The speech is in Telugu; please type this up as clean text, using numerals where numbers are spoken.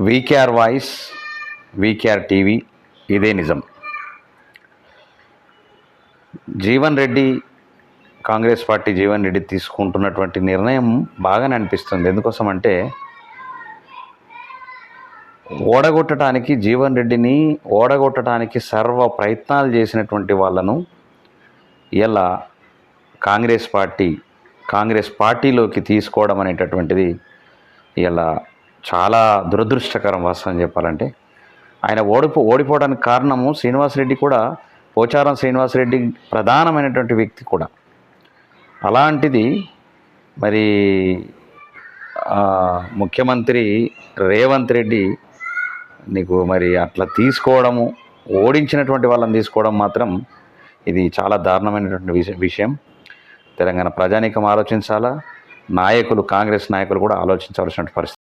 వీకేఆర్ వాయిస్, వీకేఆర్ టీవీ, ఇదే నిజం. జీవన్ రెడ్డి, కాంగ్రెస్ పార్టీ జీవన్ రెడ్డి తీసుకుంటున్నటువంటి నిర్ణయం బాగానే అనిపిస్తుంది. ఎందుకోసం అంటే ఓడగొట్టడానికి, జీవన్ రెడ్డిని ఓడగొట్టడానికి సర్వ ప్రయత్నాలు చేసినటువంటి వాళ్ళను ఇలా కాంగ్రెస్ పార్టీలోకి తీసుకోవడం అనేటటువంటిది ఇలా చాలా దురదృష్టకరం. వాస్తవం చెప్పాలంటే ఆయన ఓడిపోవడానికి కారణము శ్రీనివాసరెడ్డి కూడా, పోచారం శ్రీనివాసరెడ్డి ప్రధానమైనటువంటి వ్యక్తి కూడా. అలాంటిది మరి ముఖ్యమంత్రి రేవంత్ రెడ్డి నీకు మరి అట్లా తీసుకోవడము, ఓడించినటువంటి వాళ్ళని తీసుకోవడం మాత్రం ఇది చాలా దారుణమైనటువంటి విషయం. తెలంగాణ ప్రజానీకం ఆలోచించాలా, కాంగ్రెస్ నాయకులు కూడా ఆలోచించవలసిన పరిస్థితి.